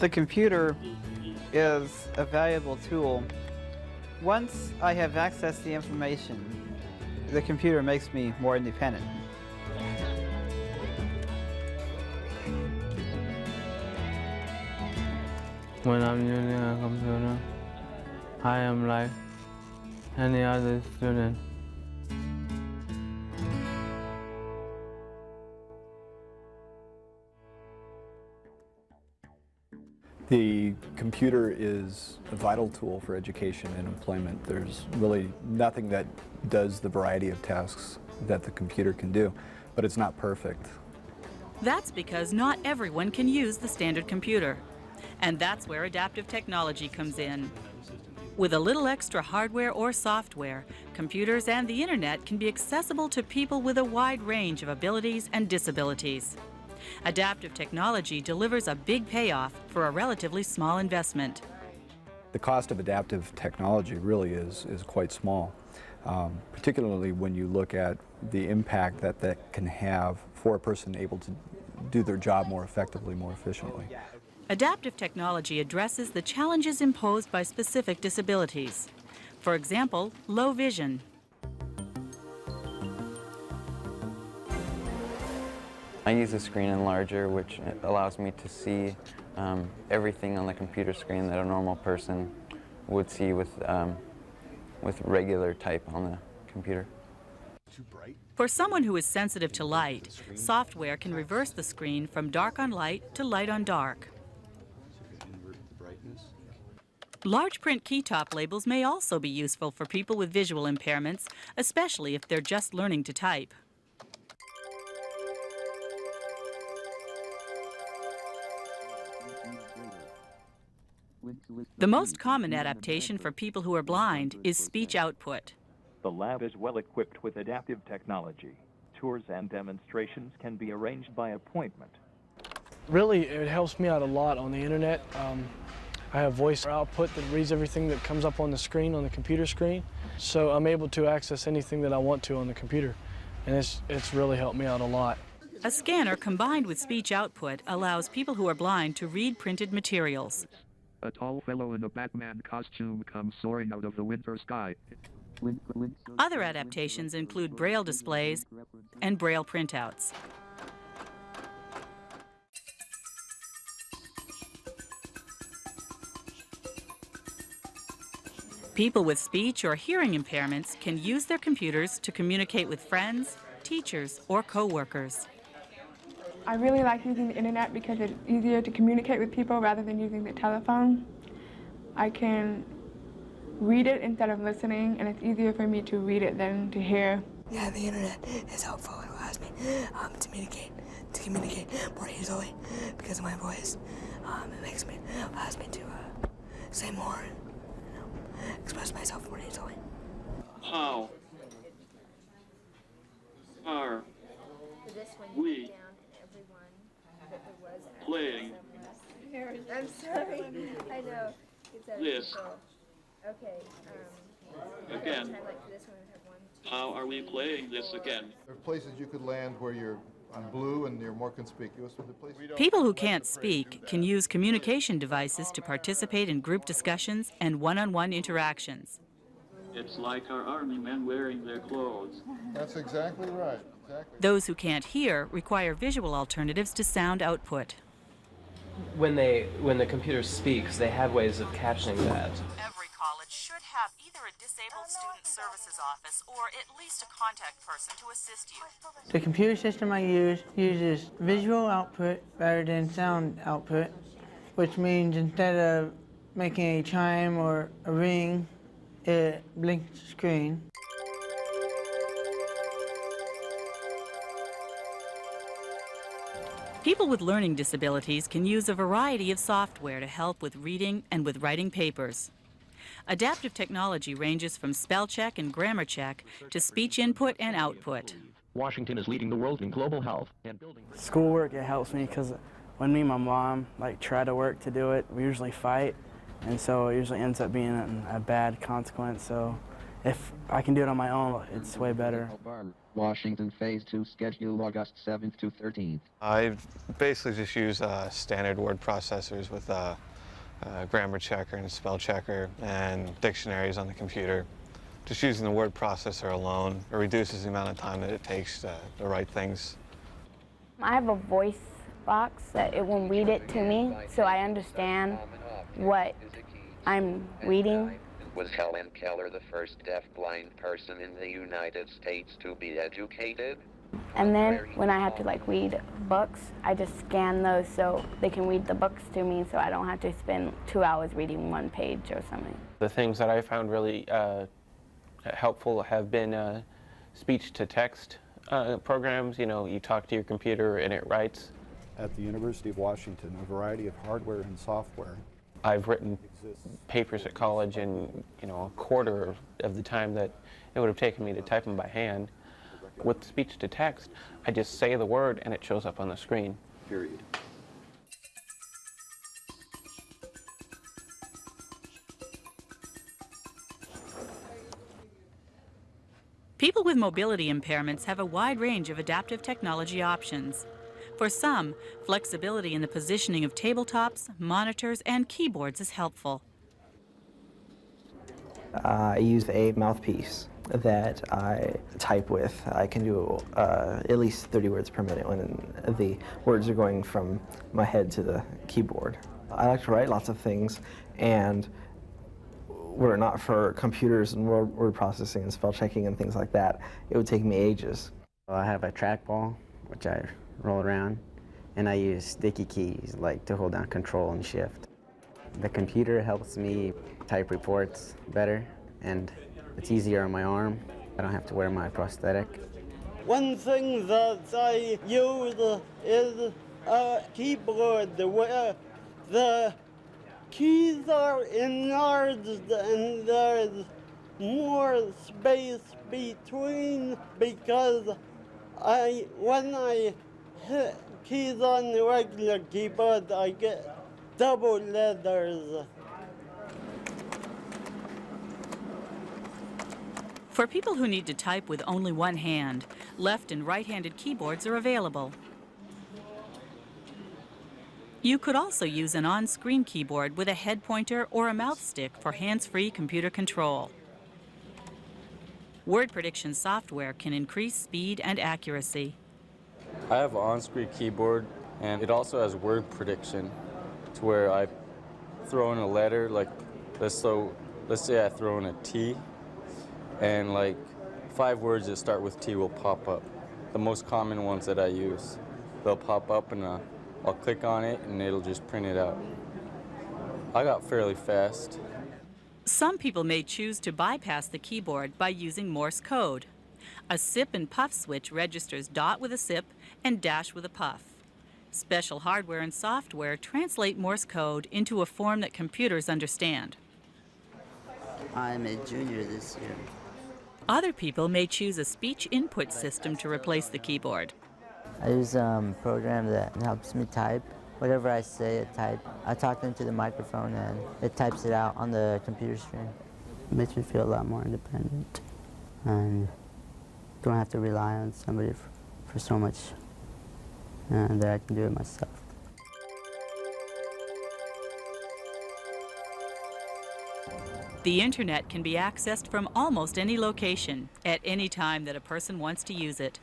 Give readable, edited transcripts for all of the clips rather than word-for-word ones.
The computer is a valuable tool. Once I have access to the information, the computer makes me more independent. When I'm using a computer, I am like any other student. The computer is a vital tool for education and employment. There's really nothing that does the variety of tasks that the computer can do, but it's not perfect. That's because not everyone can use the standard computer. And that's where adaptive technology comes in. With a little extra hardware or software, computers and the internet can be accessible to people with a wide range of abilities and disabilities. Adaptive technology delivers a big payoff for a relatively small investment. The cost of adaptive technology really is quite small, particularly when you look at the impact that that can have for a person able to do their job more effectively, more efficiently. Adaptive technology addresses the challenges imposed by specific disabilities. For example, low vision. I use a screen enlarger, which allows me to see everything on the computer screen that a normal person would see with regular type on the computer. For someone who is sensitive to light, software can reverse the screen from dark on light to light on dark. Large print keytop labels may also be useful for people with visual impairments, especially if they're just learning to type. The most common adaptation for people who are blind is speech output. The lab is well equipped with adaptive technology. Tours and demonstrations can be arranged by appointment. Really, it helps me out a lot on the internet. I have voice output that reads everything that comes up on the screen, on the computer screen. So I'm able to access anything that I want to on the computer. And it's really helped me out a lot. A scanner combined with speech output allows people who are blind to read printed materials. A tall fellow in a Batman costume comes soaring out of the winter sky. Other adaptations include Braille displays and Braille printouts. People with speech or hearing impairments can use their computers to communicate with friends, teachers, or co-workers. I really like using the internet because it's easier to communicate with people rather than using the telephone. I can read it instead of listening, and it's easier for me to read it than to hear. Yeah, the internet is helpful. It allows me to communicate more easily because of my voice. It allows me to say more and express myself more easily. How are we playing I'm sorry. I know. this Okay. again? How are we playing this again? There are places you could land where you're on blue and you're more conspicuous. With the place. People who can't speak can use communication devices to participate in group discussions and one-on-one interactions. It's like our army men wearing their clothes. That's exactly right. Exactly. Those who can't hear require visual alternatives to sound output. When the computer speaks, they have ways of captioning that. Every college should have either a disabled student services office or at least a contact person to assist you. The computer system I use uses visual output rather than sound output, which means instead of making a chime or a ring, it blinks the screen. People with learning disabilities can use a variety of software to help with reading and with writing papers. Adaptive technology ranges from spell check and grammar check to speech input and output. Washington is leading the world in global health and building. Schoolwork, it helps me because when me and my mom try to work to do it, we usually fight, and so it usually ends up being a bad consequence. So if I can do it on my own, it's way better. Washington Phase 2 schedule August 7th to 13th. I basically just use standard word processors with grammar checker and spell checker and dictionaries on the computer. Just using the word processor alone, it reduces the amount of time that it takes to write things. I have a voice box that it will read it to me, so I understand what I'm reading. Was Helen Keller the first deaf-blind person in the United States to be educated? And then when I have to read books, I just scan those so they can read the books to me, so I don't have to spend 2 hours reading one page or something. The things that I found really helpful have been speech-to-text programs. You know, you talk to your computer and it writes. At the University of Washington, a variety of hardware and software. I've written papers at college in, a quarter of the time that it would have taken me to type them by hand. With speech-to-text, I just say the word and it shows up on the screen. Period. People with mobility impairments have a wide range of adaptive technology options. For some, flexibility in the positioning of tabletops, monitors, and keyboards is helpful. I use a mouthpiece that I type with. I can do at least 30 words per minute when the words are going from my head to the keyboard. I like to write lots of things, and were it not for computers and word processing and spell checking and things like that, it would take me ages. I have a trackball, which I roll around, and I use sticky keys to hold down Control and Shift. The computer helps me type reports better, and it's easier on my arm. I don't have to wear my prosthetic. One thing that I use is a keyboard where the keys are enlarged and there's more space between, because when I hit keys on the regular keyboard, I get double letters. For people who need to type with only one hand, left and right-handed keyboards are available. You could also use an on-screen keyboard with a head pointer or a mouse stick for hands-free computer control. Word prediction software can increase speed and accuracy. I have an on-screen keyboard, and it also has word prediction, to where I throw in a letter, let's say I throw in a T, and 5 words that start with T will pop up. The most common ones that I use. They'll pop up and I'll click on it and it'll just print it out. I got fairly fast. Some people may choose to bypass the keyboard by using Morse code. A sip and puff switch registers dot with a sip and dash with a puff. Special hardware and software translate Morse code into a form that computers understand. I'm a junior this year. Other people may choose a speech input system to replace the keyboard. I use a program that helps me type. Whatever I say, it types. I talk into the microphone and it types it out on the computer screen. It makes me feel a lot more independent and don't have to rely on somebody for so much, and that I can do it myself. The internet can be accessed from almost any location, at any time that a person wants to use it.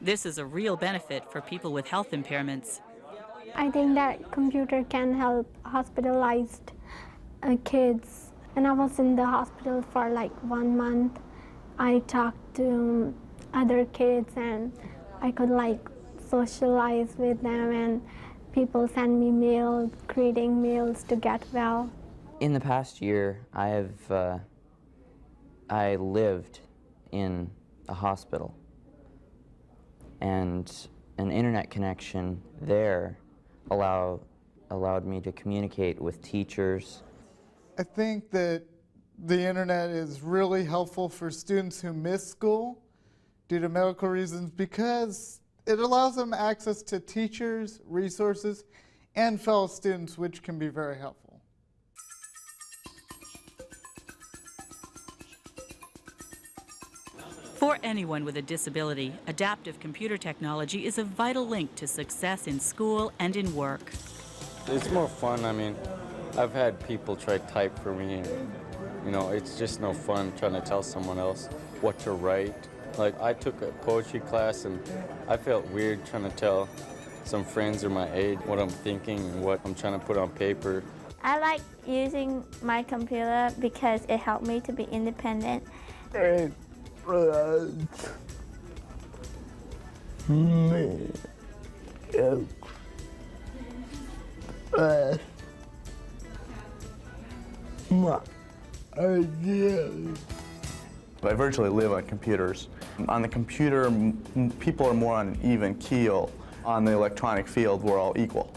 This is a real benefit for people with health impairments. I think that computer can help hospitalized kids. When I was in the hospital for 1 month, I talked to other kids and I could socialize with them, and people send me mail, creating meals to get well. In the past year, I lived in a hospital, and an internet connection there allowed me to communicate with teachers. I think that the internet is really helpful for students who miss school due to medical reasons, because it allows them access to teachers, resources, and fellow students, which can be very helpful. For anyone with a disability, adaptive computer technology is a vital link to success in school and in work. It's more fun. I mean, I've had people try to type for me, and you know, it's just no fun trying to tell someone else what to write. Like, I took a poetry class, and I felt weird trying to tell some friends or my age what I'm thinking and what I'm trying to put on paper. I like using my computer because it helped me to be independent. I virtually live on computers. On the computer, people are more on an even keel. On the electronic field, we're all equal.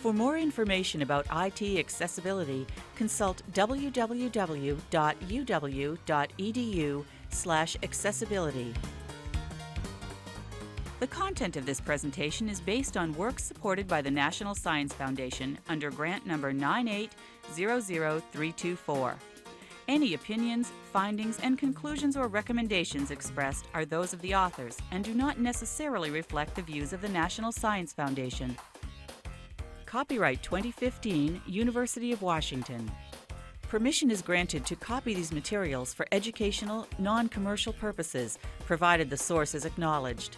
For more information about IT accessibility, consult www.uw.edu/accessibility. The content of this presentation is based on work supported by the National Science Foundation under grant number 9800324. Any opinions, findings, and conclusions or recommendations expressed are those of the authors and do not necessarily reflect the views of the National Science Foundation. Copyright 2015, University of Washington. Permission is granted to copy these materials for educational, non-commercial purposes, provided the source is acknowledged.